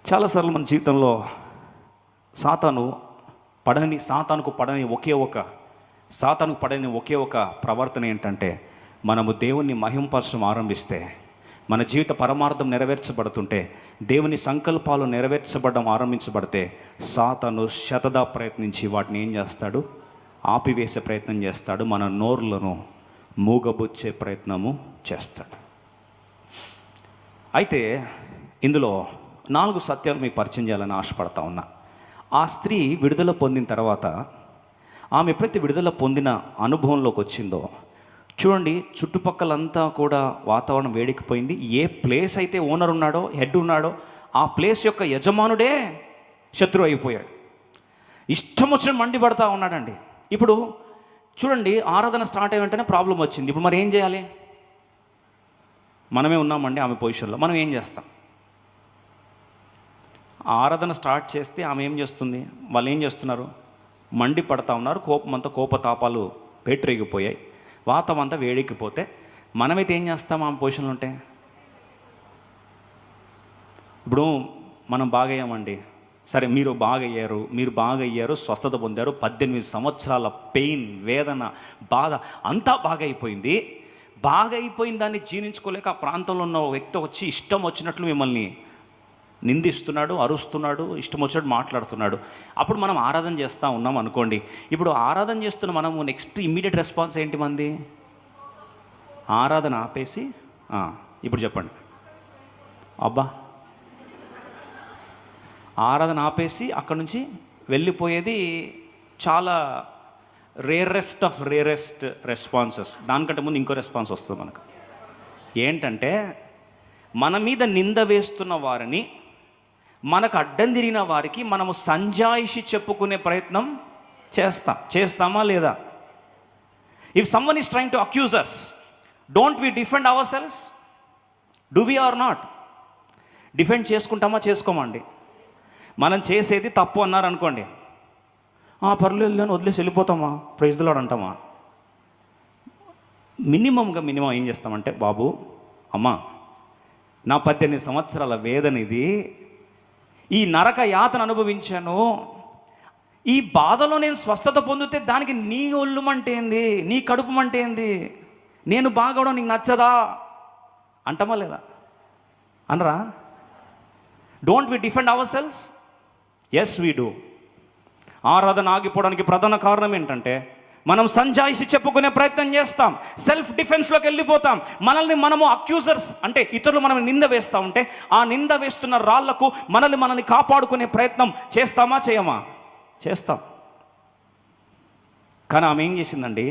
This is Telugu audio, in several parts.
చాలాసార్లు మన జీవితంలో సాతానుకు పడని ఒకే ఒక ప్రవర్తన ఏంటంటే, మనము దేవుణ్ణి మహింపరచడం ఆరంభిస్తే, మన జీవిత పరమార్థం నెరవేర్చబడుతుంటే, దేవుని సంకల్పాలు నెరవేర్చబడడం ఆరంభించబడితే, సాతాను శతదా ప్రయత్నించి వాటిని ఏం చేస్తాడు? ఆపివేసే ప్రయత్నం చేస్తాడు. మన నోరులను మూగబుచ్చే ప్రయత్నము చేస్తాడు. అయితే ఇందులో 4 సత్యాలు మీకు పరిచయం చేయాలని ఆశపడతా ఉన్నా. ఆ స్త్రీ విడుదల పొందిన తర్వాత, ఆమె ఎప్పుడైతే విడుదల పొందిన అనుభవంలోకి వచ్చిందో, చూడండి, చుట్టుపక్కలంతా కూడా వాతావరణం వేడికిపోయింది. ఏ ప్లేస్ అయితే ఓనర్ ఉన్నాడో, హెడ్ ఉన్నాడో, ఆ ప్లేస్ యొక్క యజమానుడే శత్రువు అయిపోయాడు. ఇష్టం వచ్చిన మండి పడతా ఉన్నాడండి. ఇప్పుడు చూడండి, ఆరాధన స్టార్ట్ అయిన వెంటనే ప్రాబ్లం వచ్చింది. ఇప్పుడు మరి ఏం చేయాలి? మనమే ఉన్నామండి ఆమె పొజిషన్లో. మనం ఏం చేస్తాం? ఆరాధన స్టార్ట్ చేస్తే ఆమె ఏం చేస్తుంది? వాళ్ళు ఏం చేస్తున్నారు? మండి పడతా ఉన్నారు. కోపతాపాలు పేటరేగిపోయాయి. వాతం అంతా వేడెక్కిపోతే మనమైతే ఏం చేస్తాం? ఆమె పొజిషన్లో ఉంటే ఇప్పుడు మనం బాగయ్యామండి. సరే, మీరు బాగయ్యారు, స్వస్థత పొందారు. 18 సంవత్సరాల పెయిన్, వేదన, బాధ అంతా బాగైపోయింది. బాగైపోయిన దాన్ని జీర్ణించుకోలేక ఆ ప్రాంతంలో ఉన్న వ్యక్తి వచ్చి ఇష్టం వచ్చినట్లు మిమ్మల్ని నిందిస్తున్నాడు, అరుస్తున్నాడు, ఇష్టం వచ్చినట్టు మాట్లాడుతున్నాడు. అప్పుడు మనం ఆరాధన చేస్తూ ఉన్నాం అనుకోండి. ఇప్పుడు ఆరాధన చేస్తున్న మనము నెక్స్ట్ ఇమ్మీడియట్ రెస్పాన్స్ ఏంటి? మంది ఆరాధన ఆపేసి ఇప్పుడు చెప్పండి. అబ్బా, ఆరాధన ఆపేసి అక్కడి నుంచి వెళ్ళిపోయేది చాలా రేరెస్ట్ రెస్పాన్సెస్. దానికంటే ముందు ఇంకో రెస్పాన్స్ వస్తుంది మనకు. ఏంటంటే, మన మీద నింద వేస్తున్న వారిని, మనకు అడ్డం తిరిగిన వారికి మనము సంజాయిషి చెప్పుకునే ప్రయత్నం చేస్తామా లేదా? If someone is trying to accuse us, don't we defend our selves? Do we are not? Defend చేసుకుంటామా, చేసుకోమండి? మనం చేసేది తప్పు అన్నారు అనుకోండి, పర్లేదు అని వదిలేసి వెళ్ళిపోతామా? ప్రైజ్ ది లార్డ్ అంటామా? మినిమం ఏం చేస్తామంటే, బాబు, అమ్మా, నా 18 సంవత్సరాల వేదన ఇది, ఈ నరక యాతన అనుభవించాను, ఈ బాధలో నేను స్వస్థత పొందితే దానికి నీ ఒళ్ళుమంటే ఏంది, నీ కడుపుమంటే ఏంది, నేను బాగవడం నీకు నచ్చదా అంటామా లేదా? అనరా? Don't we defend our selves? Yes we do. ఆరాధన ఆగిపోవడానికి ప్రధాన కారణం ఏంటంటే, మనం సంజాయిషి చెప్పుకునే ప్రయత్నం చేస్తాం, సెల్ఫ్ డిఫెన్స్లోకి వెళ్ళిపోతాం. మనల్ని మనము అక్యూజర్స్, అంటే ఇతరులు మనం నింద వేస్తూ ఉంటే ఆ నింద వేస్తున్న రాళ్లకు మనల్ని కాపాడుకునే ప్రయత్నం చేస్తామా, చేయమా? చేస్తాం. కానీ ఆమె ఏం చేసిందండి?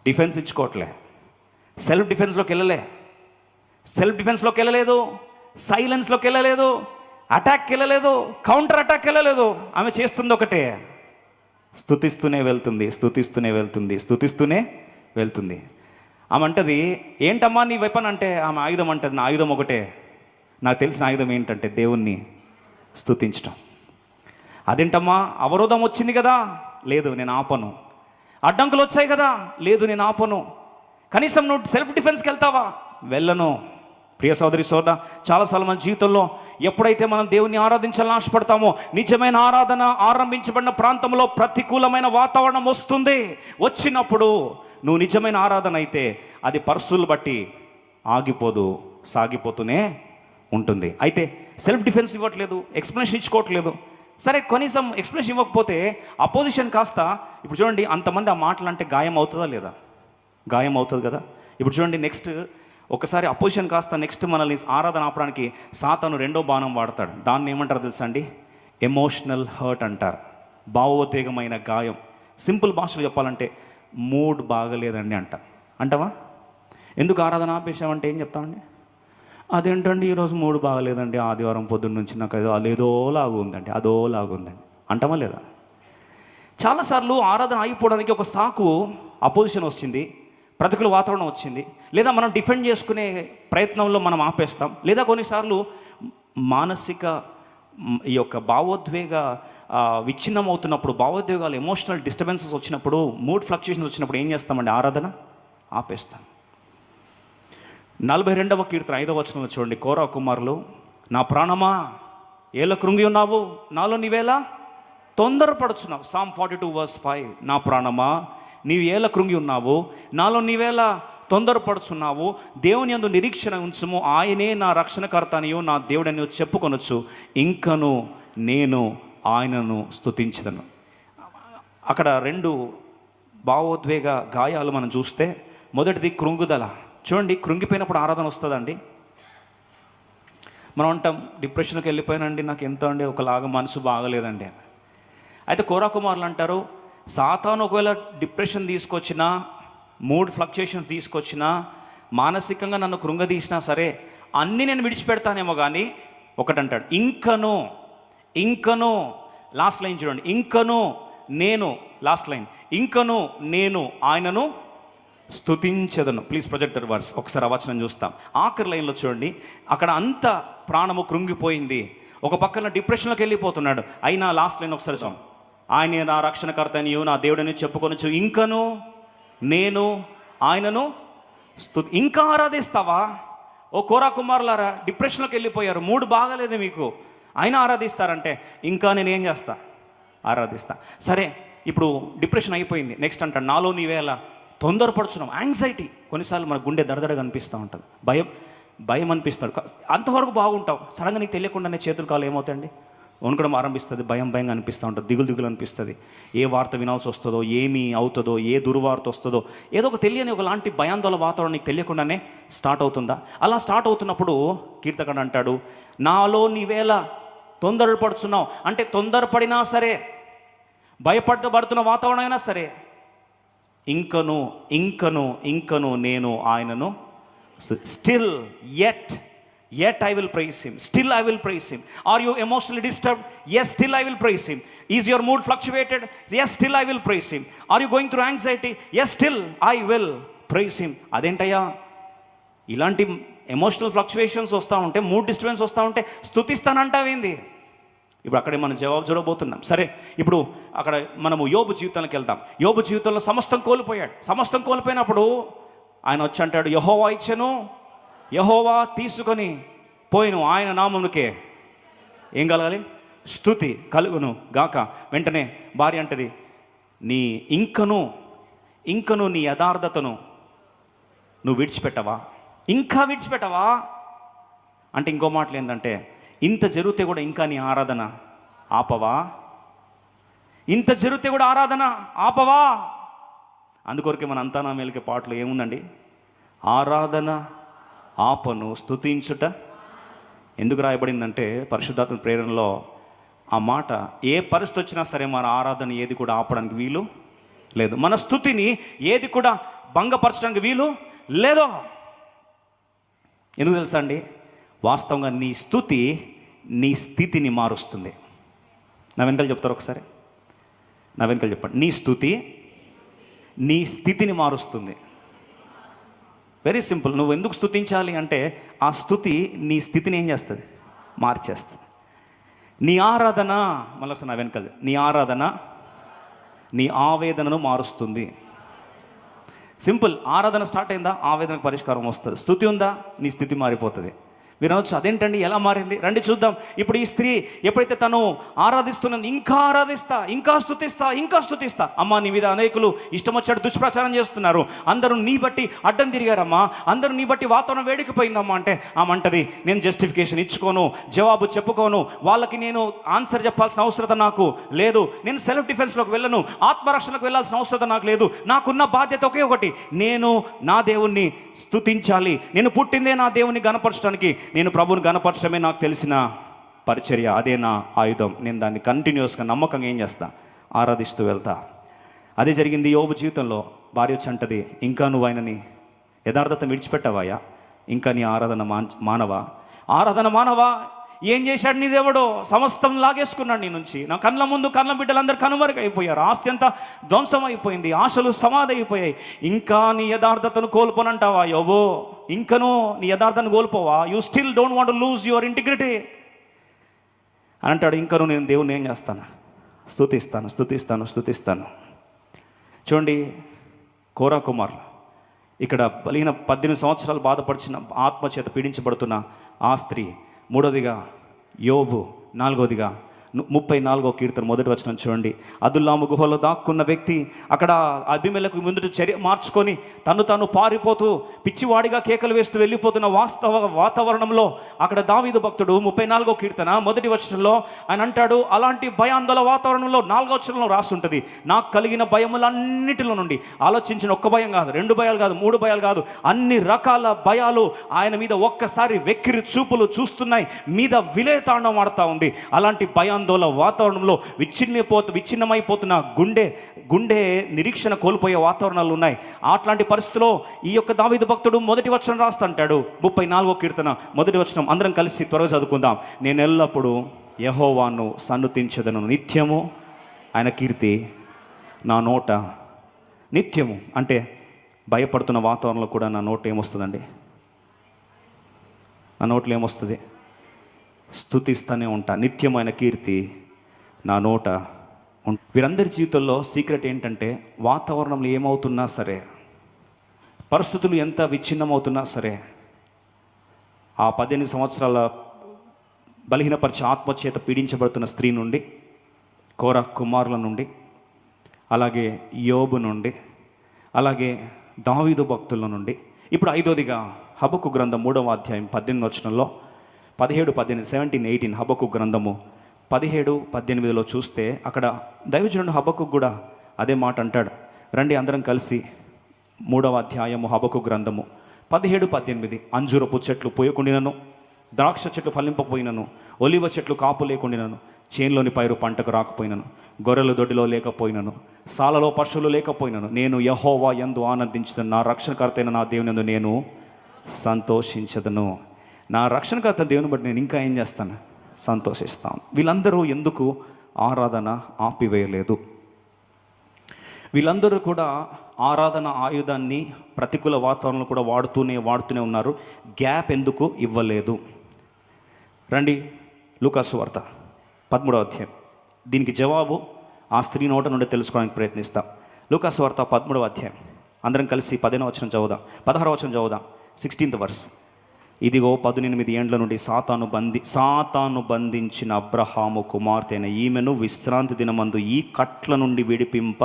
డిఫెన్స్ ఇచ్చుకోవట్లే, సెల్ఫ్ డిఫెన్స్లోకి వెళ్ళలేదు, సైలెన్స్లోకి వెళ్ళలేదు, అటాక్కి వెళ్ళలేదు, కౌంటర్ అటాక్కి వెళ్ళలేదు. ఆమె చేస్తుంది ఒకటే, స్తుతిస్తూనే వెళ్తుంది. ఆమె అంటది, ఏంటమ్మా నీ వెపన్ అంటే? ఆమె ఆయుధం అంటది, నా ఆయుధం ఒకటే, నాకు తెలిసిన ఆయుధం ఏంటంటే దేవుణ్ణి స్తుతించడం. అదేంటమ్మా, అవరోధం వచ్చింది కదా? లేదు, నేను ఆపను. అడ్డంకులు వచ్చాయి కదా? లేదు, నేను ఆపను. కనీసం నువ్వు సెల్ఫ్ డిఫెన్స్కి వెళ్తావా? వెళ్ళను. ప్రియ సోదరి సోదర, చాలాసార్లు మన జీవితంలో ఎప్పుడైతే మనం దేవుని ఆరాధించాలని ఆశపడతామో, నిజమైన ఆరాధన ఆరంభించబడిన ప్రాంతంలో ప్రతికూలమైన వాతావరణం వస్తుంది. వచ్చినప్పుడు నువ్వు నిజమైన ఆరాధన అయితే అది పరిస్థితులు బట్టి ఆగిపోదు, సాగిపోతూనే ఉంటుంది. అయితే సెల్ఫ్ డిఫెన్స్ ఇవ్వట్లేదు, ఎక్స్ప్లెనేషన్ ఇచ్చుకోవట్లేదు. సరే, కనీసం ఎక్స్ప్లెనేషన్ ఇవ్వకపోతే అపోజిషన్ కాస్త, ఇప్పుడు చూడండి, అంతమంది ఆ మాటలు అంటే గాయం అవుతుందా లేదా? గాయం అవుతుంది కదా. ఇప్పుడు చూడండి, నెక్స్ట్ ఒకసారి అపోజిషన్ కాస్త నెక్స్ట్ మనల్ని ఆరాధన ఆపడానికి సాతాను 2వ బాణం వాడతాడు. దాన్ని ఏమంటారు తెలుసా అండి? ఎమోషనల్ హర్ట్ అంటారు. భావోద్వేగమైన గాయం. సింపుల్ భాషలో చెప్పాలంటే, మూడ్ బాగలేదండి అంటావా? ఎందుకు ఆరాధన ఆపేసామంటే ఏం చెప్తామండి? అదేంటండి ఈరోజు మూడ్ బాగలేదండి, ఆదివారం పొద్దున్న నుంచి నాకు అదోలాగా ఉందండి అంటామా లేదా? చాలాసార్లు ఆరాధన ఆగిపోవడానికి ఒక సాకు అపోజిషన్ వచ్చింది, ప్రతికూల వాతావరణం వచ్చింది, లేదా మనం డిఫెండ్ చేసుకునే ప్రయత్నంలో మనం ఆపేస్తాం, లేదా కొన్నిసార్లు మానసిక ఈ యొక్క భావోద్వేగ విచ్ఛిన్నం అవుతున్నప్పుడు, భావోద్వేగాలు, ఎమోషనల్ డిస్టర్బెన్సెస్ వచ్చినప్పుడు, మూడ్ ఫ్లక్చుయేషన్స్ వచ్చినప్పుడు ఏం చేస్తామండి? ఆరాధన ఆపేస్తాం. 42వ కీర్తన 5వ వచనంలో చూడండి, కోరా కుమారులు నా ప్రాణమా ఏల కృంగి ఉన్నావు, నాలో నీవేలా తొందరపడుచున్నావు. Psalm 42:5. నా ప్రాణమా నీవు ఏల కృంగి ఉన్నావు, నాలో నీవేలా తొందరపడుచున్నావు. దేవుని యందు నిరీక్షణ ఉంచుము, ఆయనే నా రక్షణకర్తనియు నా దేవుడని చెప్పుకొనొచ్చు. ఇంకను నేను ఆయనను స్తుతించదను. అక్కడ రెండు భావోద్వేగ గాయాలు మనం చూస్తే, మొదటిది కృంగుదల. చూడండి, కృంగిపోయినప్పుడు ఆరాధన వస్తుందండి. మనం అంటాం, డిప్రెషన్కి వెళ్ళిపోయానండి, నాకు ఎంత అండి ఒకలాగా మనసు బాగలేదండి. అయితే కోరా కుమారులు అంటారు, సాతాను ఒకవేళ డిప్రెషన్ తీసుకొచ్చినా, మూడ్ ఫ్లక్చుయేషన్స్ తీసుకొచ్చినా, మానసికంగా నన్ను కృంగదీసినా సరే అన్నీ నేను విడిచిపెడతానేమో. కానీ ఒకటంటాడు, ఇంకను లాస్ట్ లైన్ చూడండి, ఇంకను నేను, లాస్ట్ లైన్, ఇంకను నేను ఆయనను స్తుతించదను. ప్లీజ్ ప్రొజెక్టర్ వర్స్ ఒకసారి ఆ వచనం చూస్తాం. ఆఖరి లైన్లో చూడండి, అక్కడ అంత ప్రాణము కృంగిపోయింది, ఒక పక్కన డిప్రెషన్లోకి వెళ్ళిపోతున్నాడు. అయినా లాస్ట్ లైన్ ఒకసారి చూద్దాం. ఆయన నా రక్షణకర్తనియు నా దేవుడని చెప్పుకొనొచ్చు. ఇంకను నేను ఆయనను ఇంకా ఆరాధిస్తావా? ఓ కోరా కుమారులారా, డిప్రెషన్లోకి వెళ్ళిపోయారు, మూడు బాగాలేదు మీకు, అయినా ఆరాధిస్తారంటే ఇంకా నేనేం చేస్తా? ఆరాధిస్తా. సరే, ఇప్పుడు డిప్రెషన్ అయిపోయింది, నెక్స్ట్ అంటాడు, నాలో నీవేలా తొందరపడుచున్నాం. యాంగ్జైటీ, కొన్నిసార్లు మన గుండె దడదడగా అనిపిస్తూ ఉంటుంది, భయం అనిపిస్తాడు. అంతవరకు బాగుంటావు, సడన్గా నీకు తెలియకుండానే చేతులు కాలు ఏమవుతాయండి, వణుకడం ఆరంభిస్తుంది, భయంగా అనిపిస్తూ ఉంటుంది, దిగులు అనిపిస్తుంది. ఏ వార్త వినాల్సి వస్తుందో, ఏమి అవుతుందో, ఏ దుర్వార్త వస్తుందో, ఏదో ఒక తెలియని ఒకలాంటి భయాందోళన వాతావరణం నీకు తెలియకుండానే స్టార్ట్ అవుతుందా? అలా స్టార్ట్ అవుతున్నప్పుడు కీర్తకుడు అంటాడు, నాలో నీవేళ తొందరపడుచున్నావు. అంటే తొందరపడినా సరే, భయపడుతున్న వాతావరణం అయినా సరే, ఇంకను నేను ఆయనను still yet I will praise him. Still I will praise him. Are you emotionally disturbed? Yes, still I will praise him. Is your mood fluctuated? Yes, still I will praise him. Are you going through anxiety? Yes, still I will praise him. అదేంటయ్యా, ఇలాంటి ఎమోషనల్ ఫ్లక్చువేషన్స్ వస్తూ ఉంటే, మూడ్ డిస్టర్బెన్స్ వస్తూ ఉంటే స్తుతిస్తానంటావేంది? ఇప్పుడు అక్కడే మనం జవాబు చూడబోతున్నాం. సరే, ఇప్పుడు అక్కడ మనము యోబు జీవితానికి వెళ్తాం. యోబు జీవితంలో సమస్తం కోల్పోయాడు. సమస్తం కోల్పోయినప్పుడు ఆయన వచ్చి అంటాడు, యెహోవా ఇచ్చెను, యెహోవా తీసుకొని పోయిను, ఆయన నామమునకే ఏం కలగాలి? స్తుతి కలుగును గాక. వెంటనే భార్య అంటది, నీ ఇంకను నీ యథార్థతను నువ్వు విడిచిపెట్టవా? ఇంకా విడిచిపెట్టవా అంటే ఇంకో మాటలు ఏంటంటే, ఇంత జరిగితే కూడా ఇంకా నీ ఆరాధన ఆపవా? ఇంత జరిగితే కూడా ఆరాధన ఆపవా? అందుకొరకే మన అంతా నా మేలుకే పాటలు ఏముందండి, ఆరాధన ఆపను స్తుతించుట. ఎందుకు రాయబడిందంటే పరిశుద్ధాత్మ ప్రేరణలో ఆ మాట, ఏ పరిస్థితి వచ్చినా సరే మన ఆరాధన ఏది కూడా ఆపడానికి వీలు లేదు, మన స్తుతిని ఏది కూడా భంగపరచడానికి వీలు లేదు. ఎందుకు తెలుసా అండి? వాస్తవంగా నీ స్తుతి నీ స్థితిని మారుస్తుంది. నా వెనకాల చెప్తారు ఒకసారి, నా వెనకాల చెప్పండి, నీ స్తుతి నీ స్థితిని మారుస్తుంది. Very simple. నువ్వు ఎందుకు స్తుతించాలి అంటే, ఆ స్తుతి నీ స్థితిని ఏం చేస్తుంది? మార్చేస్తుంది. నీ ఆరాధన, మళ్ళీ నా వెనకాల, నీ ఆరాధన నీ ఆవేదనను మారుస్తుంది. సింపుల్. ఆరాధన స్టార్ట్ అయిందా, ఆవేదనకు పరిష్కారం వస్తుంది. స్తుతి ఉందా, నీ స్థితి మారిపోతుంది. మీరు అనొచ్చు, అదేంటండి ఎలా మారింది? రండి చూద్దాం. ఇప్పుడు ఈ స్త్రీ ఎప్పుడైతే తను ఆరాధిస్తున్నది, ఇంకా ఆరాధిస్తా, ఇంకా స్తుతిస్తా. అమ్మా, నీ మీద అనేకులు ఇష్టం వచ్చాడు దుష్ప్రచారం చేస్తున్నారు, అందరూ నీ బట్టి అడ్డం తిరిగారమ్మా, అందరూ నీ బట్టి వాతావరణం వేడికిపోయిందమ్మా అంటే ఆమంటది, నేను జస్టిఫికేషన్ ఇచ్చుకోను, జవాబు చెప్పుకోను, వాళ్ళకి నేను ఆన్సర్ చెప్పాల్సిన అవసరం నాకు లేదు, నేను సెల్ఫ్ డిఫెన్స్లోకి వెళ్ళను, ఆత్మరక్షణకు వెళ్ళాల్సిన అవసరం నాకు లేదు. నాకున్న బాధ్యత ఒకే ఒకటి, నేను నా దేవుణ్ణి స్తుతించాలి. నేను పుట్టిందే నా దేవుని గణపరచడానికి, నేను ప్రభువుని గణపరచడమే నాకు తెలిసిన పరిచర్య, అదే నా ఆయుధం. నేను దాన్ని కంటిన్యూస్గా నమ్మకంగా ఏం చేస్తా? ఆరాధిస్తూ వెళ్తా. అదే జరిగింది యోబు జీవితంలో. భార్య వచ్చి అంటది, ఇంకా నువ్వు ఆయనని యథార్థత విడిచిపెట్టవాయా? ఇంకా నీ ఆరాధన మానవా? ఏం చేశాడు నీ దేవుడు? సమస్తం లాగేసుకున్నాడు నీ నుంచి. నా కళ్ళ ముందు కళ్ళ బిడ్డలందరూ కనుమరుగైపోయారు, ఆస్తి అంతా ధ్వంసం అయిపోయింది, ఆశలు సమాధి అయిపోయాయి. ఇంకా నీ యథార్థతను కోల్పోనంటావా యోబు? ఇంకనూ నీ యథార్థతను కోల్పోవా? You still don't want to lose your integrity అని అంటాడు. ఇంకనూ నేను దేవుని ఏం చేస్తాను? స్తుతిస్తాను. చూడండి, కోరా కుమార్ ఇక్కడ బలహీన 18 సంవత్సరాలు బాధపడిచిన, ఆత్మచేత పీడించబడుతున్న ఆ స్త్రీ మూడోదిగా యోబు, నాలుగోదిగా 34వ కీర్తన మొదటి వచనం చూడండి. అదుల్లాము గుహలో దాక్కున్న వ్యక్తి అక్కడ అబీమెలెకు ముందు చర్య మార్చుకొని తను పారిపోతూ పిచ్చివాడిగా కేకలు వేస్తూ వెళ్ళిపోతున్న వాతావరణంలో అక్కడ దావీదు భక్తుడు 34వ కీర్తన మొదటి వచనంలో ఆయన అంటాడు, అలాంటి భయాందోళన వాతావరణంలో 4వ వచనంలో రాసి ఉంటుంది, నాకు కలిగిన భయములన్నిటిలో నుండి, ఆలోచించిన ఒక్క భయం కాదు, 2 భయాలు కాదు, 3 భయాలు కాదు, అన్ని రకాల భయాలు ఆయన మీద ఒక్కసారి వెక్కిరి చూపులు చూస్తున్నాయి, మీద విలేతాండం ఆడుతూ ఉంది. అలాంటి భయాందోళన వాతావరణంలో విచ్ఛిన్నమైపోతున్న గుండె నిరీక్షణ కోల్పోయే వాతావరణాలు ఉన్నాయి. అట్లాంటి పరిస్థితిలో ఈ యొక్క దావీదు భక్తుడు మొదటి వచనం రాస్తుంటాడు. 34వ కీర్తన మొదటి వచనం అందరం కలిసి త్వరగా చదువుకుందాం. నేను ఎల్లప్పుడూ యెహోవాను సన్నుతించెదను, నిత్యము ఆయన కీర్తి నా నోట నిత్యము. అంటే భయపడుతున్న వాతావరణంలో కూడా నా నోట ఏమొస్తుందండి? నా నోట్లో ఏమొస్తుంది? స్తుతిస్తూనే ఉంటా, నిత్యమైన కీర్తి నా నోట. వీరందరి జీవితంలో సీక్రెట్ ఏంటంటే, వాతావరణంలో ఏమవుతున్నా సరే, పరిస్థితులు ఎంత విచ్ఛిన్నమవుతున్నా సరే, ఆ 18 సంవత్సరాల బలహీనపరిచే ఆత్మచేత పీడించబడుతున్న స్త్రీ నుండి, కోరహ్ కుమారుల నుండి, అలాగే యోబు నుండి, అలాగే దావీదు భక్తుల నుండి, ఇప్పుడు 5వదిగా హబక్కు గ్రంథం 3వ అధ్యాయం 18వ వచనంలో 17, 18, 17, 18 హబక్కు గ్రంథము 17, 18లో చూస్తే అక్కడ దైవజనుడు హబక్కు కూడా అదే మాట అంటాడు. రండి అందరం కలిసి 3వ అధ్యాయము హబక్కు గ్రంథము 17, 18. అంజూరపు చెట్లు పోయకుండినను, ద్రాక్ష చెట్లు ఫలింపపోయినను, ఒలివ చెట్లు కాపు లేకుండినను, చేన్లోని పైరు పంటకు రాకపోయినను, గొర్రెలు దొడ్డిలో లేకపోయినను, సాలలో పశువులు లేకపోయినను, నేను యెహోవా యందు ఆనందించుతాను, నా రక్షణకర్త అయిన నా దేవుని యందు నేను సంతోషించదను. నా రక్షణకర్త దేవుని బట్టి నేను ఇంకా ఏం చేస్తాను? సంతోషిస్తాను. వీళ్ళందరూ ఎందుకు ఆరాధన ఆపివేయలేదు? వీళ్ళందరూ కూడా ఆరాధన ఆయుధాన్ని ప్రతికూల వాతావరణంలో కూడా వాడుతూనే ఉన్నారు. గ్యాప్ ఎందుకు ఇవ్వలేదు? రండి లూకాసు వార్త 13వ అధ్యాయం. దీనికి జవాబు ఆ స్త్రీ నోట నుండి తెలుసుకోవడానికి ప్రయత్నిస్తాం. లూకాసు వార్త 13వ అధ్యాయం అందరం కలిసి 15వ వచనం చదువుదాం, 16వ వచనం చదువుదాం, 16th వర్స్. ఇదిగో 18 ఏండ్ల నుండి సాతాను బంధించిన అబ్రహాము కుమార్తె అయిన ఈమెను విశ్రాంతి దినమందు ఈ కట్ల నుండి విడిపింప.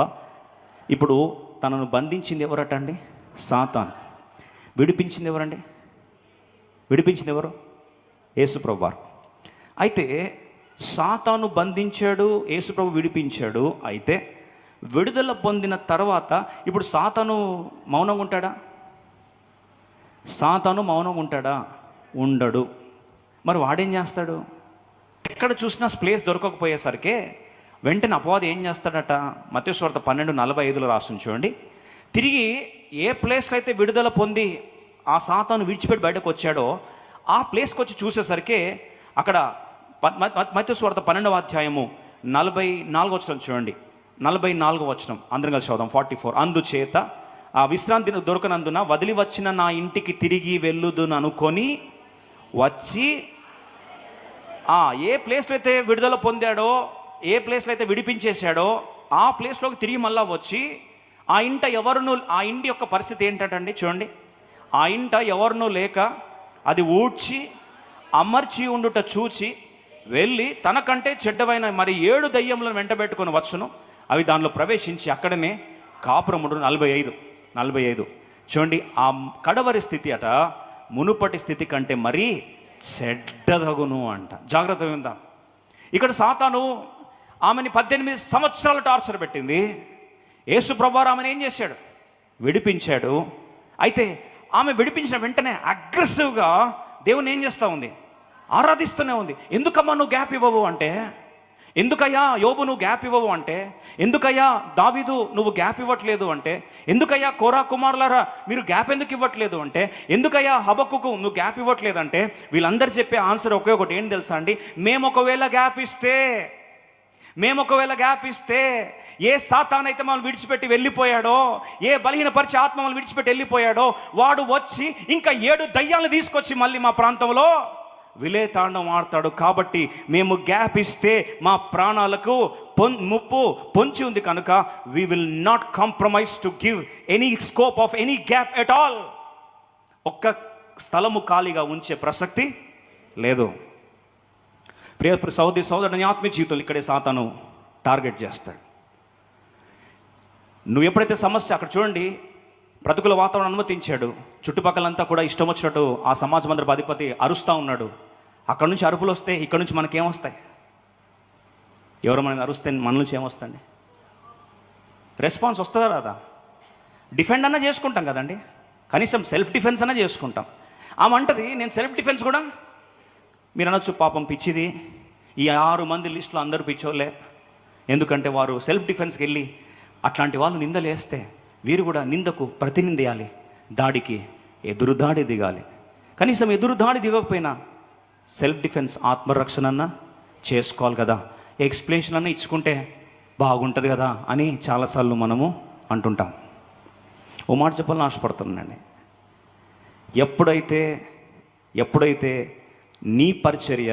ఇప్పుడు తనను బంధించింది ఎవరట అండి? సాతాను. విడిపించింది ఎవరండి? విడిపించింది ఎవరు? యేసుప్రభు వారు. అయితే సాతాను బంధించాడు, యేసుప్రభు విడిపించాడు. అయితే విడుదల పొందిన తర్వాత ఇప్పుడు సాతాను మౌనంగా ఉంటాడా? సాతాను మౌనంగా ఉంటాడా? ఉండడు. మరి వాడేం చేస్తాడు? ఎక్కడ చూసినా ప్లేస్ దొరకకపోయేసరికి వెంటనే అపవాది ఏం చేస్తాడట? మత్తయి సువార్త 12:45లో రాసుంది చూడండి. తిరిగి ఏ ప్లేస్లో అయితే విడుదల పొంది ఆ సాతాను విడిచిపెట్టి బయటకు వచ్చాడో ఆ ప్లేస్కి వచ్చి చూసేసరికి అక్కడ మత్తయి సువార్త 12వ అధ్యాయము 44వ వచనం చూడండి. 44వ వచనం అందరం కలిసి చదువుదాం. 44. అందుచేత ఆ విశ్రాంతిని దొరకనందున వదిలి వచ్చిన నా ఇంటికి తిరిగి వెళ్ళుదును అనుకొని వచ్చి, ఏ ప్లేస్లో అయితే విడుదల పొందాడో, ఏ ప్లేస్లో అయితే విడిపించేశాడో ఆ ప్లేస్లోకి తిరిగి మళ్ళా వచ్చి ఆ ఇంటి యొక్క పరిస్థితి ఏంటంటే చూడండి, ఆ ఇంట ఎవరినూ లేక అది ఊడ్చి అమర్చి ఉండుట చూచి వెళ్ళి తనకంటే చెడ్డవైన మరి 7 దయ్యములను వెంటబెట్టుకొని వచ్చును, అవి దానిలో ప్రవేశించి అక్కడనే కాపురముడు. 45 చూడండి. ఆ కడవరి స్థితి అట మునుపటి స్థితి కంటే మరీ చెడ్డదగును అంట. జాగ్రత్తగా ఉందా? ఇక్కడ సాతాను ఆమెని 18 సంవత్సరాలు టార్చర్ పెట్టింది. యేసుప్రభు ఆమెను ఏం చేశాడు? విడిపించాడు. అయితే ఆమె విడిపించిన వెంటనే అగ్రెసివ్గా దేవుని ఏం చేస్తూ ఉంది? ఆరాధిస్తూనే ఉంది. ఎందుకమ్మా నువ్వు గ్యాప్ ఇవ్వవు అంటే, ఎందుకయ్యా యోబు నువ్వు గ్యాప్ ఇవ్వవు అంటే, ఎందుకయ్యా దావీదు నువ్వు గ్యాప్ ఇవ్వట్లేదు అంటే, ఎందుకయ్యా కోరా కుమారులారా మీరు గ్యాప్ ఎందుకు ఇవ్వట్లేదు అంటే, ఎందుకయ్యా హబక్కుకు నువ్వు గ్యాప్ ఇవ్వట్లేదు అంటే, వీళ్ళందరూ చెప్పే ఆన్సర్ ఒకే ఒకటి. ఏం తెలుసా అండి? మేము ఒకవేళ గ్యాప్ ఇస్తే ఏ సాతానైతే మమ్మల్ని విడిచిపెట్టి వెళ్ళిపోయాడో, ఏ బలహీనపరిచే ఆత్మ మమ్మల్ని విడిచిపెట్టి వెళ్ళిపోయాడో వాడు వచ్చి ఇంకా 7 దయ్యాలను తీసుకొచ్చి మళ్ళీ మా ప్రాంతంలో విలేతాండం ఆడతాడు. కాబట్టి మేము గ్యాప్ ఇస్తే మా ప్రాణాలకు ముప్పు పొంచి ఉంది కనుక we will not compromise to give any scope of any gap at all. ఒక్క స్థలము ఖాళీగా ఉంచే ప్రసక్తి లేదు. ప్రియ సోదరుని ఆత్మీయ జీవితంలో ఇక్కడే సాతాను టార్గెట్ చేస్తాడు. నువ్వు ఎప్పుడైతే సమస్య, అక్కడ చూడండి, ప్రతికూల వాతావరణం అనుమతించాడు, చుట్టుపక్కలంతా కూడా ఇష్టం వచ్చినట్టు ఆ సమాజ మందిరపు అధిపతి అరుస్తూ ఉన్నాడు. అక్కడ నుంచి అరుపులు వస్తే ఇక్కడ నుంచి మనకేమొస్తాయి? ఎవరు మనకి అరుస్తే మన నుంచి ఏమొస్తాయండి? రెస్పాన్స్ వస్తుందా రాదా? డిఫెండ్ అన్నా చేసుకుంటాం కదండి, కనీసం సెల్ఫ్ డిఫెన్స్ అన్నా చేసుకుంటాం. ఆమె అంటది, నేను సెల్ఫ్ డిఫెన్స్ కూడా. మీరు అనొచ్చు, పాపం పిచ్చిది, ఈ 6 మంది లిస్టులో అందరూ పిచ్చోళ్ళే. ఎందుకంటే వారు సెల్ఫ్ డిఫెన్స్కి వెళ్ళి అట్లాంటి వాళ్ళు నిందలేస్తే వీరు కూడా నిందకు ప్రతినిందేయాలి, దాడికి ఎదురుదాడి దిగాలి. కనీసం ఎదురుదాడి దిగకపోయినా సెల్ఫ్ డిఫెన్స్ ఆత్మరక్షణ అన్నా చేసుకోవాలి కదా, ఎక్స్ప్లెనేషన్ అన్నా ఇచ్చుకుంటే బాగుంటుంది కదా అని చాలాసార్లు మనము అంటుంటాం. ఓ మాట చెప్పాలని ఆశపడుతున్నానండి. ఎప్పుడైతే నీ పరిచర్య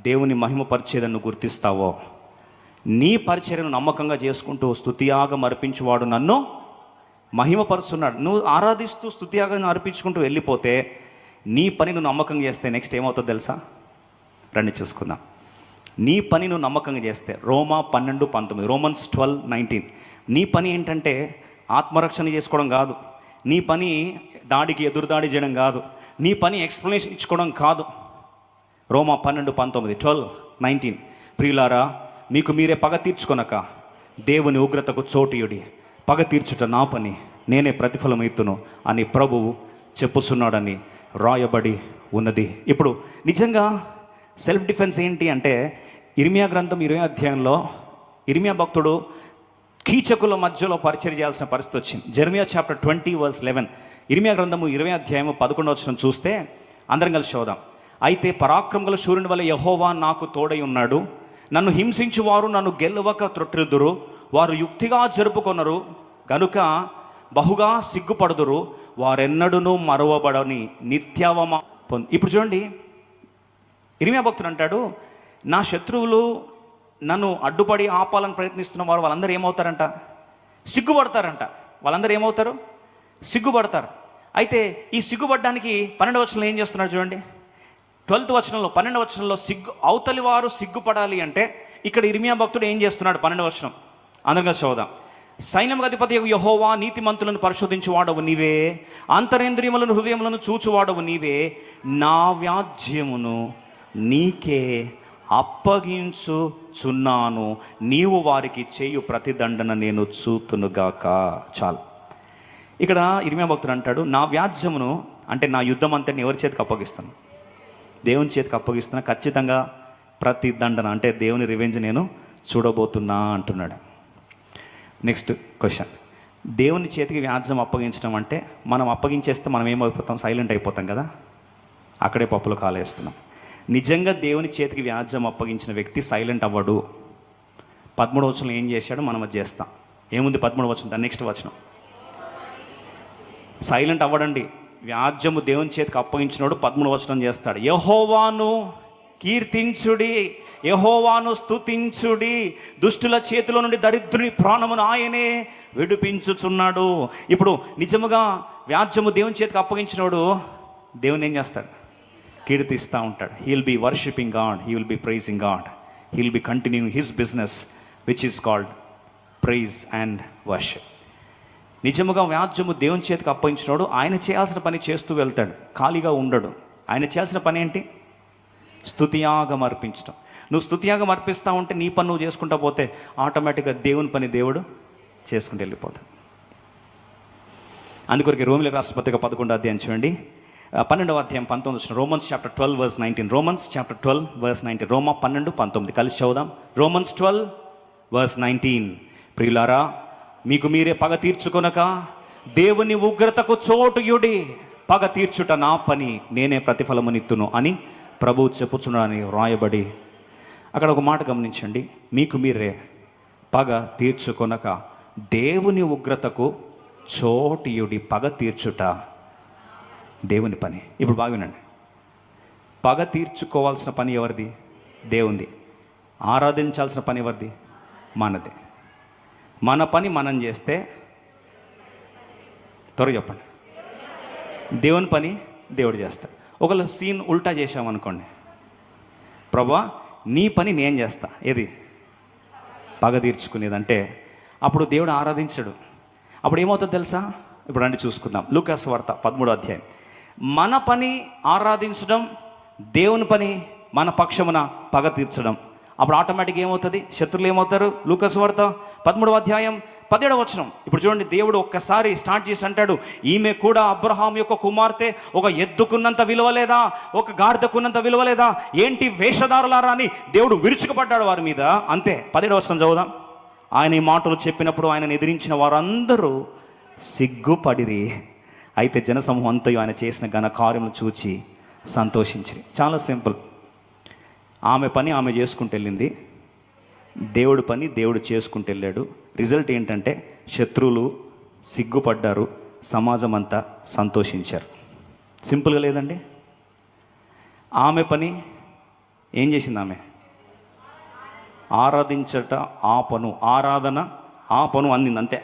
దేవుని మహిమపరిచేదని గుర్తిస్తావో, నీ పరిచర్యను నమ్మకంగా చేసుకుంటూ స్తుతియాగం అర్పించువాడు నన్ను మహిమపరుచున్నాడు. నువ్వు ఆరాధిస్తూ స్తుతియాగం అర్పించుకుంటూ వెళ్ళిపోతే నీ పని నువ్వు నమ్మకంగా చేస్తే నెక్స్ట్ ఏమవుతుందో తెలుసా? రండి చూసుకుందాం. నీ పని నువ్వు నమ్మకంగా చేస్తే, రోమా 12:19, రోమన్స్ 12:19, నీ పని ఏంటంటే ఆత్మరక్షణ చేసుకోవడం కాదు, నీ పని దాడికి ఎదురుదాడి చేయడం కాదు, నీ పని ఎక్స్ప్లెనేషన్ ఇచ్చుకోవడం కాదు. రోమా 12:19, 12:19, ప్రియులారా మీకు మీరే పగ తీర్చుకొనక దేవుని ఉగ్రతకు చోటియుడి, పగ తీర్చుట నా పని, నేనే ప్రతిఫలం ఇత్తును అని ప్రభువు చెప్పుచున్నాడని రాయబడి ఉన్నది. ఇప్పుడు నిజంగా సెల్ఫ్ డిఫెన్స్ ఏంటి అంటే, ఇర్మియా గ్రంథం 20వ అధ్యాయంలో ఇర్మియా భక్తుడు కీచకుల మధ్యలో పరిచర్య చేయాల్సిన పరిస్థితి వచ్చింది. జెర్మియా చాప్టర్ 20:11, ఇర్మియా గ్రంథము 20వ అధ్యాయము 11వ వచనం చూస్తే అందరం కలిసి చూద్దాం. అయితే పరాక్రమగల శూరుని వల్ల యెహోవా నాకు తోడై ఉన్నాడు, నన్ను హింసించువారు నన్ను గెలువక త్రొట్టిద్దురు, వారు యుక్తిగా జరుపుకొనరు గనుక బహుగా సిగ్గుపడుదురు, వారెన్నడూనూ మరువబడని నిత్యావమా పొంది. ఇప్పుడు చూడండి, ఇర్మియా భక్తుడు అంటాడు, నా శత్రువులు నన్ను అడ్డుపడి ఆపాలని ప్రయత్నిస్తున్న వారు వాళ్ళందరూ ఏమవుతారంట? సిగ్గుపడతారంట. వాళ్ళందరూ ఏమవుతారు? సిగ్గుపడతారు. అయితే ఈ సిగ్గుపడడానికి 12వ వచనంలో ఏం చేస్తున్నాడు చూడండి. 12వ వచనంలో 12వ వచనంలో అవతలి వారు సిగ్గుపడాలి అంటే ఇక్కడ ఇర్మియా భక్తుడు ఏం చేస్తున్నాడు? 12వ వచనం అందరిగా చదువుదాం. సైన్యముకు అధిపతి యెహోవా, నీతిమంతులను పరిశోధించువాడవు నీవే, అంతరేంద్రియములను హృదయములను చూచువాడవు నీవే, నా వ్యాజ్యమును నీకే అప్పగించుచున్నాను, నీవు వారికి చేయు ప్రతిదండన నేను చూతునుగాక. చాలు. ఇక్కడ ఇర్మియా భక్తుడు అంటాడు, నా వ్యాజ్యమును అంటే నా యుద్ధం అంతా ఎవరి చేతికి అప్పగిస్తాను? దేవుని చేతికి అప్పగిస్తున్నా. ఖచ్చితంగా ప్రతి దండన అంటే దేవుని రివెంజ్ నేను చూడబోతున్నా అంటున్నాడు. నెక్స్ట్ క్వశ్చన్, దేవుని చేతికి వ్యాజ్యం అప్పగించడం అంటే మనం అప్పగించేస్తే మనం ఏమైపోతాం? సైలెంట్ అయిపోతాం కదా, అక్కడే పప్పులు కాలేస్తున్నాం. నిజంగా దేవుని చేతికి వ్యాజ్యం అప్పగించిన వ్యక్తి సైలెంట్ అవ్వడు. 13వ వచనంలో ఏం చేశాడు మనం అది చేస్తాం. ఏముంది 13వ వచనం? నెక్స్ట్ వచనం. సైలెంట్ అవ్వడండి. వ్యాజ్యము దేవుని చేతికి అప్పగించినోడు 13వ వచనం చేస్తాడు. యెహోవాను కీర్తించుడి, యెహోవాను స్తుతించుడి, దుష్టుల చేతిలో నుండి దరిద్రుని ప్రాణమును ఆయనే విడిపించుచున్నాడు. ఇప్పుడు నిజముగా వ్యాజ్యము దేవుని చేతికి అప్పగించినోడు దేవుని ఏం చేస్తాడు? కీర్తిస్తూ ఉంటాడు. He will be worshipping God, he will be praising God, he will be continuing his business which is called praise and worship. నిజముగా వ్యాజ్యము దేవుని చేతికి అప్పగించినోడు ఆయన చేయాల్సిన పని చేస్తూ వెళ్తాడు, ఖాళీగా ఉండడు. ఆయన చేయాల్సిన పని ఏంటి? స్తుతియాగం అర్పించడం. నువ్వు స్తుతియాగం అర్పిస్తూ ఉంటే నీ పని నువ్వు చేసుకుంటా పోతే ఆటోమేటిక్గా దేవుని పని దేవుడు చేసుకుంటూ వెళ్ళిపోతాడు. అందుకొరకు రోమిలికి రాసిన పత్రిక 11వ అధ్యాయం చూడండి, 12వ అధ్యాయం 19 వచ్చిన. రోమన్స్ చాప్టర్ 12:19, రోమన్స్ చాప్టర్ 12:19, రోమా 12:19 కలిసి చదువుదాం. రోమన్స్ 12:19, ప్రియులారా మీకు మీరే పగ తీర్చుకొనక దేవుని ఉగ్రతకు చోటుయుడి, పగ తీర్చుట నా పని, నేనే ప్రతిఫలమునిత్తును అని ప్రభువు చెప్పుచున్నాడని రాయబడి. అక్కడ ఒక మాట గమనించండి, మీకు మీరే పగ తీర్చుకొనక దేవుని ఉగ్రతకు చోటియుడి, పగ తీర్చుట దేవుని పని. ఇప్పుడు బాగా వినండి, పగ తీర్చుకోవాల్సిన పని ఎవరిది? దేవుంది. ఆరాధించాల్సిన పని ఎవరిది? మనది. మన పని మనం చేస్తే, త్వరగా చెప్పండి, దేవుని పని దేవుడు చేస్తాడు. ఒకవేళ సీన్ ఉల్టా చేసామనుకోండి, ప్రభా నీ పని నేను చేస్తా. ఏది? పగ తీర్చుకునేదంటే అప్పుడు దేవుడు ఆరాధించాడు. అప్పుడు ఏమవుతుంది తెలుసా? ఇప్పుడు రండి చూసుకుందాం. లూకాసు వార్త 13వ అధ్యాయం. మన పని ఆరాధించడం, దేవుని పని మన పక్షమున పగ తీర్చడం. అప్పుడు ఆటోమేటిక్గా ఏమవుతుంది? శత్రువులు ఏమవుతారు? లూకాసు వార్త 13వ అధ్యాయం 17వ వచనం. ఇప్పుడు చూడండి, దేవుడు ఒక్కసారి స్టార్ట్ చేసి అంటాడు, ఈమె కూడా అబ్రహాం యొక్క కుమార్తె, ఒక ఎద్దుకున్నంత విలువ లేదా, ఒక గాడిదకున్నంత విలువ లేదా, ఏంటి వేషధారులారా అని దేవుడు విరుచుకుపడ్డాడు వారి మీద. అంతే. 17వ వచనం చదువుదాం. ఆయన ఈ మాటలు చెప్పినప్పుడు ఆయనను ఎదిరించిన వారందరూ సిగ్గుపడిరి. అయితే జనసమూహం అంతయు ఆయన చేసిన ఘన కార్యములు చూచి సంతోషించిరి. చాలా సింపుల్. ఆమె పని ఆమె చేసుకుంటూ వెళ్ళింది, దేవుడి పని దేవుడు చేసుకుంటూ వెళ్ళాడు. రిజల్ట్ ఏంటంటే శత్రువులు సిగ్గుపడ్డారు, సమాజం అంతా సంతోషించారు. సింపుల్గా లేదండి? ఆమె పని ఏం చేసింది? ఆమె ఆరాధించట ఆపను, ఆరాధన ఆపను అందింది. అంతే.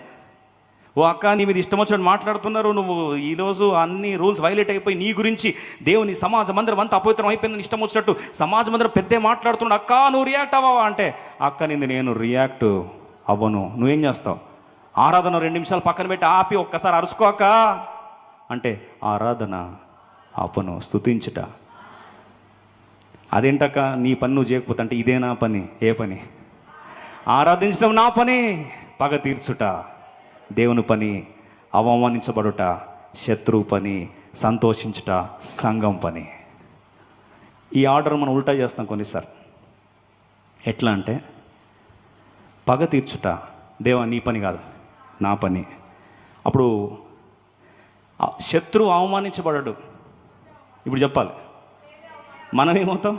ఓ అక్క, నీ మీద ఇష్టం వచ్చినట్టు మాట్లాడుతున్నారు, నువ్వు ఈరోజు అన్ని రూల్స్ వైలేట్ అయిపోయి నీ గురించి దేవుని సమాజం అందరం అంతా అపవిత్రం అయిపోయిందని ఇష్టం వచ్చినట్టు సమాజం అందరం పెద్దే మాట్లాడుతున్నాడు. అక్క నువ్వు రియాక్ట్ అవ్వవా అంటే, అక్క నేను రియాక్ట్ అవ్వను. నువ్వేం చేస్తావు? ఆరాధన 2 నిమిషాలు పక్కన పెట్టి ఆపి ఒక్కసారి అరుచుకోక అంటే, ఆరాధన ఆపను, స్తుతించుట. అదేంటక్క నీ పని నువ్వు చేయకపోతే అంటే, ఇదే నా పని. ఏ పని? ఆరాధించడం నా పని, పగ తీర్చుట దేవుని పని, అవమానించబడుట శత్రువు పని, సంతోషించుట సంఘం పని. ఈ ఆర్డర్ మనం ఉల్టా చేస్తాం కొన్నిసార్లు. ఎట్లా అంటే, పగ తీర్చుట దేవా నీ పని కాదు, నా పని. అప్పుడు శత్రువు అవమానించబడడు. ఇప్పుడు చెప్పాలి, మనం ఏమవుతాం?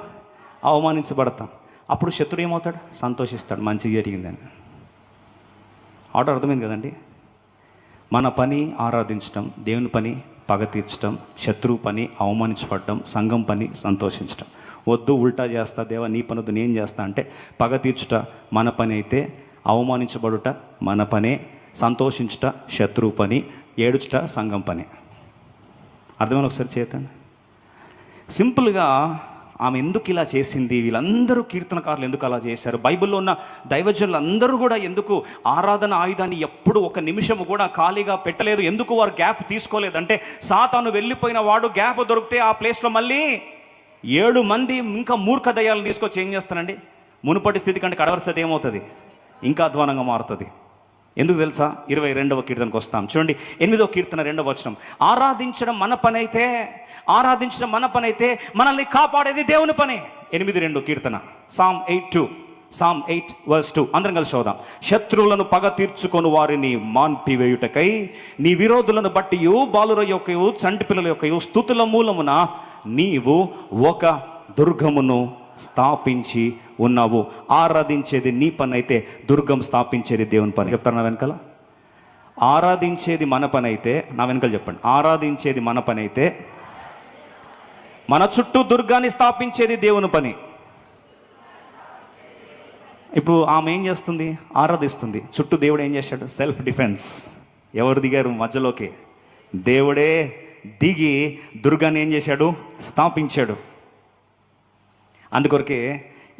అవమానించబడతాం. అప్పుడు శత్రువు ఏమవుతాడు? సంతోషిస్తాడు, మంచి జరిగిందని. ఆర్డర్ అర్థమైంది కదండి? మన పని ఆరాధించడం, దేవుని పని పగ తీర్చడం, శత్రువు పని అవమానించబడడం, సంఘం పని సంతోషించడం. వద్దు, ఉల్టా చేస్తా, దేవా నీ పని వద్దు, నేను చేస్తా అంటే, పగ తీర్చుట మన పని అయితే, అవమానించబడుట మన పనే, సంతోషించుట శత్రువు పని, ఏడుచుట సంఘం పని. అర్థమైన ఒకసారి చేతండి. సింపుల్గా ఆమె ఎందుకు ఇలా చేసింది, వీళ్ళందరూ కీర్తనకారులు ఎందుకు అలా చేశారు, బైబిల్లో ఉన్న దైవజనులు అందరూ కూడా ఎందుకు ఆరాధన ఆయుధాన్ని ఎప్పుడు ఒక నిమిషము కూడా ఖాళీగా పెట్టలేదు, ఎందుకు వారు గ్యాప్ తీసుకోలేదంటే, సాతాను వెళ్ళిపోయిన వాడు గ్యాప్ దొరికితే ఆ ప్లేస్లో మళ్ళీ 7 మంది ఇంకా మూర్ఖ దయ్యాలను తీసుకొచ్చి ఏం చేస్తానండి, మునుపటి స్థితి కంటే కడవరి స్థితి ఏమవుతుంది? ఇంకా అధ్వానంగా మారుతుంది. ఎందుకు తెలుసా? 22వ కీర్తనకు వస్తాం. చూడండి, 8వ కీర్తన 2వ వచనం. ఆరాధించడం మన పని అయితే, ఆరాధించడం మన పని అయితే, మనల్ని కాపాడేది దేవుని పని. 8:2 కీర్తన, సామ్ 8:2, సామ్ 8:2. అందరం కలిసి చదువుదాం. శత్రువులను పగ తీర్చుకొని వారిని మాన్పివేయుటకై నీ విరోధులను బట్టి బాలుర యొక్కయు చంటి పిల్లల యొక్కయు స్తుతుల మూలమున నీవు ఒక దుర్గమును స్థాపించి ఉన్నావు. ఆరాధించేది నీ పని అయితే, దుర్గం స్థాపించేది దేవుని పని. చెప్తాను నా వెనకాల. ఆరాధించేది మన పని అయితే, నా వెనకాల చెప్పండి. ఆరాధించేది మన పని అయితే, మన చుట్టూ దుర్గాన్ని స్థాపించేది దేవుని పని. ఇప్పుడు ఆమె ఏం చేస్తుంది? ఆరాధిస్తుంది. చుట్టూ దేవుడు ఏం చేశాడు? Self defence. ఎవరు దిగారు మధ్యలోకి? దేవుడే దిగి దుర్గాన్ని ఏం చేశాడు? స్థాపించాడు. అందుకొరకే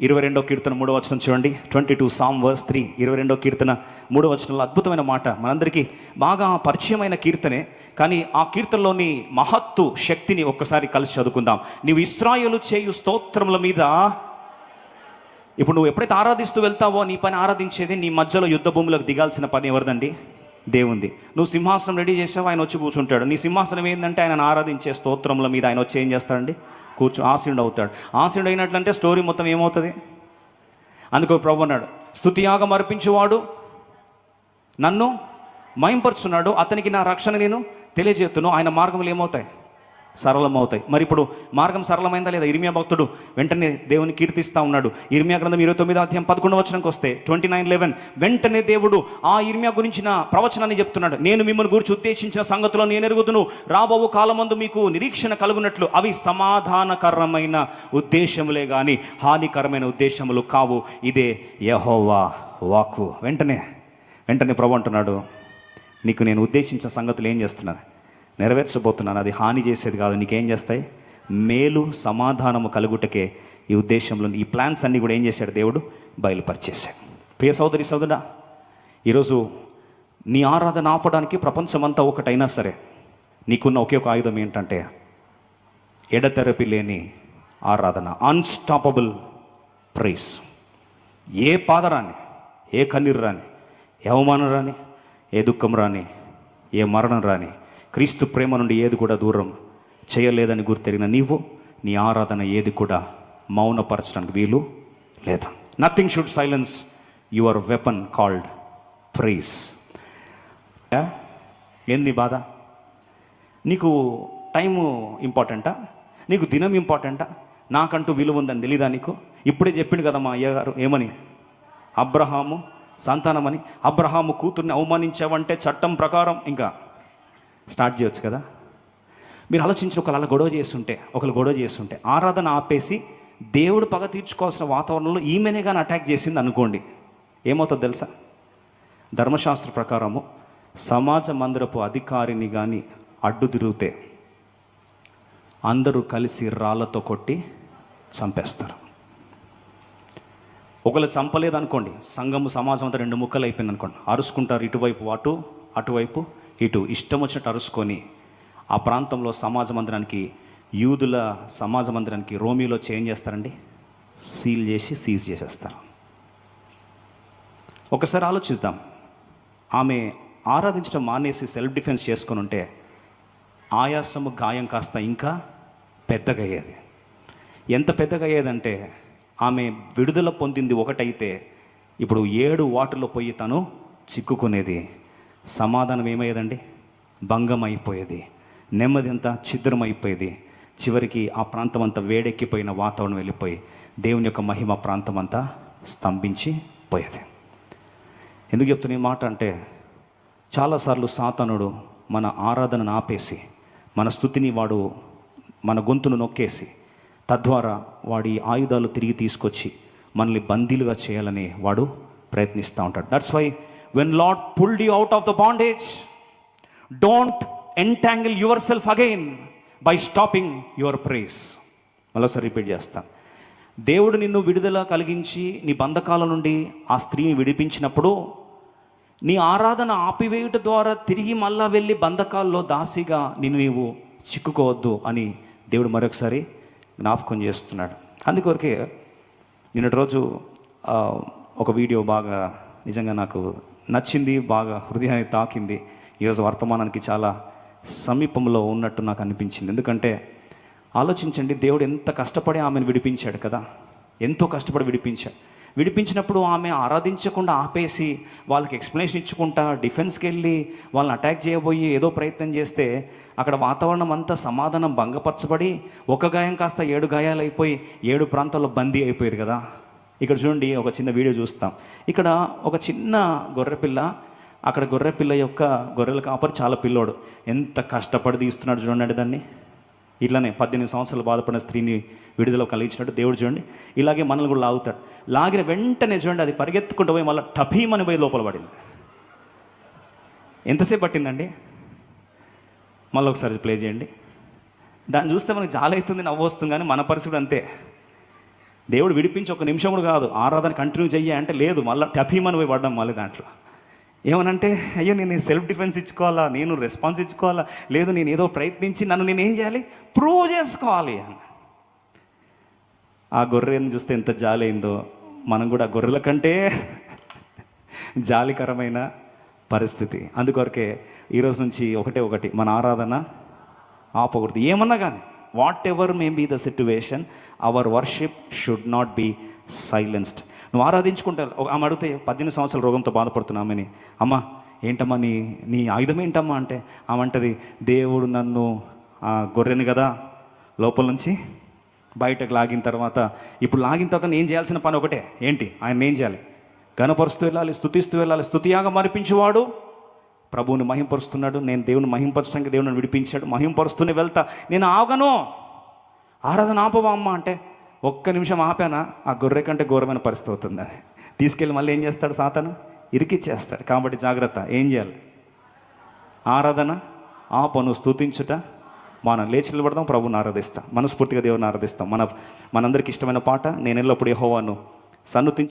22వ కీర్తన 3వ వచనం చూడండి. 22 సామ్ వర్స్ 3. 22వ కీర్తన 3వ వచనంలో అద్భుతమైన మాట, మనందరికీ బాగా పరిచయమైన కీర్తనే, కానీ ఆ కీర్తనలోని మహత్తు శక్తిని ఒక్కసారి కలిసి చదువుకుందాం. నీవు ఇశ్రాయేలు చేయు స్తోత్రముల మీద, ఇప్పుడు నువ్వు ఎప్పుడైతే ఆరాధిస్తూ వెళ్తావో, నీ పని ఆరాధించేది. నీ మధ్యలో యుద్ధ భూమిలోకి దిగాల్సిన పని ఎవరిదండి? దేవుంది. నువ్వు సింహాసనం రెడీ చేసావు, ఆయన వచ్చి కూర్చుంటాడు. నీ సింహాసనం ఏంటంటే ఆయన ఆరాధించే స్తోత్రముల మీద ఆయన వచ్చి ఏం చేస్తాడండి? ఆసీనుడు అవుతాడు. ఆసీనుడు అయినట్లంటే స్టోరీ మొత్తం ఏమవుతుంది? అందుకో ప్రభు అన్నాడు, స్తుతియాగం అర్పించేవాడు నన్ను మహింపరుచున్నాడు, అతనికి నా రక్షణ నేను తెలియజేస్తున్నాను. ఆయన మార్గములు ఏమవుతాయి? సరళమవుతాయి. మరి ఇప్పుడు మార్గం సరళమైందా లేదా? ఇర్మియా భక్తుడు వెంటనే దేవుని కీర్తిస్తూ ఉన్నాడు. ఇర్మియా గ్రంథం 29వ అధ్యాయం 11వ వచనంకి వస్తే 29:11 వెంటనే దేవుడు ఆ ఇర్మియా గురించిన ప్రవచనాన్ని చెప్తున్నాడు. నేను మిమ్మల్ని గురించి ఉద్దేశించిన సంగతులు నేను ఎరుగుదును, రాబో కాలమందు మీకు నిరీక్షణ కలుగునట్లు అవి సమాధానకరమైన ఉద్దేశములే కానీ హానికరమైన ఉద్దేశములు కావు, ఇదే యెహోవా వాక్కు. వెంటనే ప్రభు అంటున్నాడు, నీకు నేను ఉద్దేశించిన సంగతులు ఏం చేస్తున్నాను? నెరవేర్చబోతున్నాను. అది హాని చేసేది కాదు. నీకేం చేస్తాయి? మేలు సమాధానము కలుగుటకే ఈ ఉద్దేశంలో ఈ ప్లాన్స్ అన్నీ కూడా ఏం చేశాడు దేవుడు బయలుపరిచేశాడు. ప్రియ సోదరి సోదరుడా, ఈరోజు నీ ఆరాధన ఆపడానికి ప్రపంచమంతా ఒకటైనా సరే నీకున్న ఒకే ఒక ఆయుధం ఏంటంటే ఎడతెరపి లేని ఆరాధన, అన్స్టాపబుల్ ప్రైజ్. ఏ బాధ రాని, ఏ కన్నీరు రాని, ఏ అవమానం రాని, ఏ దుఃఖం రాని, ఏ మరణం రాని, క్రీస్తు ప్రేమ నుండి ఏది కూడా దూరం చేయలేదని గుర్తెరిగిన నీవు నీ ఆరాధన ఏది కూడా మౌనపరచడానికి వీలు లేదు. Nothing should silence your weapon called praise. ఏంది నీ బాధ? నీకు టైము ఇంపార్టెంటా? నీకు దినం ఇంపార్టెంటా? నాకంటూ విలువ ఉందని తెలీదా నీకు? ఇప్పుడే చెప్పిండు కదా మా అయ్యగారు ఏమని, అబ్రహాము సంతానమని. అబ్రహాము కూతుర్ని అవమానించావంటే చట్టం ప్రకారం ఇంకా స్టార్ట్ చేయొచ్చు కదా. మీరు ఆలోచించి ఒకళ్ళు గొడవ చేస్తుంటే ఆరాధన ఆపేసి దేవుడు పగ తీర్చుకోవాల్సిన వాతావరణంలో ఈమెనే కానీ అటాక్ చేసింది అనుకోండి, ఏమవుతుందో తెలుసా? ధర్మశాస్త్ర ప్రకారము సమాజ మందిరపు అధికారిని కానీ అడ్డు తిరిగితే అందరూ కలిసి రాళ్లతో కొట్టి చంపేస్తారు. ఒకళ్ళు చంపలేదు అనుకోండి, సంఘము సమాజం అంతా 2 ముక్కలు అయిపోయింది అనుకోండి, అరుచుకుంటారు, ఇటువైపు అటు, అటువైపు ఇటు, ఇష్టం వచ్చినట్టు అరుచుకొని ఆ ప్రాంతంలో సమాజ మందిరానికి, యూదుల సమాజ మందిరానికి రోమిలో చేంజ్ చేస్తారండి, సీల్ చేసి సీజ్ చేసేస్తారు. ఒకసారి ఆలోచిద్దాం, ఆమె ఆరాధించడం మానేసి సెల్ఫ్ డిఫెన్స్ చేసుకొని ఉంటే ఆయాసము గాయం కాస్త ఇంకా పెద్దగా అయ్యేది. ఎంత పెద్దగా అయ్యేదంటే ఆమె విడుదల పొందింది ఒకటైతే ఇప్పుడు 7 వాటర్లో పోయి తను చిక్కుకునేది. సమాధానం ఏమయ్యేదండి? భంగం అయిపోయేది. నెమ్మది అంతా ఛిద్రమైపోయేది. చివరికి ఆ ప్రాంతం అంతా వేడెక్కిపోయిన వాతావరణం వెళ్ళిపోయి దేవుని యొక్క మహిమ ప్రాంతం అంతా స్తంభించి పోయేది. ఎందుకు చెప్తున్న ఈ మాట అంటే, చాలాసార్లు సాతానుడు మన ఆరాధనను ఆపేసి, మన స్తుతిని వాడు మన గొంతును నొక్కేసి, తద్వారా వాడి ఆయుధాలు తిరిగి తీసుకొచ్చి మనల్ని బందీలుగా చేయాలని వాడు ప్రయత్నిస్తూ ఉంటాడు. That's why when Lord pulled you out of the bondage, don't entangle your self again by stopping your praise. మరోసారి రిపీట్ చేస్తాను. దేవుడు నిన్ను విడుదల కలిగించి నీ బంధకాల నుండి ఆ స్త్రీని విడిపించినప్పుడు నీ ఆరాధన ఆపివేయుట ద్వారా తిరిగి మళ్ళా వెళ్ళి బంధకాల్లో దాసిగా నీవు చిక్కుకోవద్దు అని దేవుడు మరొకసారి జ్ఞాపకం చేస్తున్నాడు. అందుకొరకే నిన్నటి రోజు ఒక వీడియో బాగా నిజంగా నాకు నచ్చింది, బాగా హృదయాన్ని తాకింది. ఈరోజు వర్తమానానికి చాలా సమీపంలో ఉన్నట్టు నాకు అనిపించింది. ఎందుకంటే ఆలోచించండి, దేవుడు ఎంత కష్టపడి ఆమెను విడిపించాడు కదా, ఎంతో కష్టపడి విడిపించినప్పుడు ఆమె ఆరాధించకుండా ఆపేసి వాళ్ళకి ఎక్స్ప్లెనేషన్ ఇచ్చుకుంటా డిఫెన్స్కి వెళ్ళి వాళ్ళని అటాక్ చేయబోయి ఏదో ప్రయత్నం చేస్తే అక్కడ వాతావరణం అంతా సమాధానం భంగపరచబడి ఒక గాయం కాస్త 7 గాయాలు అయిపోయి 7 ప్రాంతాల్లో బందీ అయిపోయారు కదా. ఇక్కడ చూడండి, ఒక చిన్న వీడియో చూస్తాం. ఇక్కడ ఒక చిన్న గొర్రెపిల్ల, అక్కడ గొర్రెపిల్ల యొక్క గొర్రెల కాపరి చాలా పిల్లోడు ఎంత కష్టపడి తీస్తున్నాడు చూడండి దాన్ని. ఇట్లానే 18 సంవత్సరాలు బాధపడిన స్త్రీని విడుదల కలిగించినట్టు దేవుడు చూడండి ఇలాగే మనల్ని కూడా లాగుతాడు. లాగిన వెంటనే చూడండి అది పరిగెత్తుకుంటూ పోయి మళ్ళీ టఫీమని పోయి లోపల పడింది. ఎంతసేపు పట్టిందండి? మళ్ళీ ఒకసారి ప్లే చేయండి. దాన్ని చూస్తే మనకు చాలా అవుతుంది, నవ్వు వస్తుంది. కానీ మన పరిస్థితి అంతే. దేవుడు విడిపించి 1 నిమిషం కూడా కాదు, ఆరాధన కంటిన్యూ చెయ్యి అంటే లేదు, మళ్ళీ టఫీమని పోయి పడ్డాం. మళ్ళీ దాంట్లో ఏమనంటే, అయ్యో నేను సెల్ఫ్ డిఫెన్స్ ఇచ్చుకోవాలా, నేను రెస్పాన్స్ ఇచ్చుకోవాలా, లేదు నేను ఏదో ప్రయత్నించి నన్ను నేను ఏం చేయాలి, ప్రూవ్ చేసుకోవాలి అని. ఆ గొర్రెని చూస్తే ఎంత జాలి అయిందో. మనం కూడా గొర్రెల కంటే జాలికరమైన పరిస్థితి. అందుకొరకే ఈరోజు నుంచి ఒకటి మన ఆరాధన ఆపకూడదు. ఏమన్నా కానీ whatever may be the situation, our worship should not be silenced. నువ్వు ఆరాధించుకుంటా. ఆమె అడిగితే 18 సంవత్సరాల రోగంతో పడుతున్నా ఆమెని, అమ్మ ఏంటమ్మా నీ ఆయుధం ఏంటమ్మా అంటే, ఆమె అంటది, దేవుడు నన్ను గొర్రెని కదా లోపల నుంచి బయటకు లాగిన తర్వాత, ఇప్పుడు లాగిన తర్వాత నేను చేయాల్సిన పని ఒకటే, ఏంటి? ఆయన ఏం చేయాలి? ఘనపరుస్తూ వెళ్ళాలి, స్తుతిస్తూ వెళ్ళాలి. స్తుతియాగం అర్పించేవాడు ప్రభువుని మహింపరుస్తున్నాడు. నేను దేవుని మహింపరచడానికి దేవుని విడిపించాడు, మహింపరుస్తూనే వెళ్తా, నేను ఆగను. ఆరాధన ఆపవా అమ్మ అంటే, 1 నిమిషం ఆపానా ఆ గొర్రె కంటే ఘోరమైన పరిస్థితి అవుతుంది. అది తీసుకెళ్ళి మళ్ళీ ఏం చేస్తాడు సాతాను? ఇరికిచ్చేస్తాడు. కాబట్టి జాగ్రత్త. ఏం చేయాలి? ఆరాధన ఆపను, స్తుతించుట మనం లేచి నిలబడదాం, ప్రభువుని ఆరాధిస్తాం, మనస్ఫూర్తిగా దేవుని ఆరాధిస్తాం. మనందరికి ఇష్టమైన పాట, నేను ఎల్లప్పుడు యెహోవాను సన్నుతించి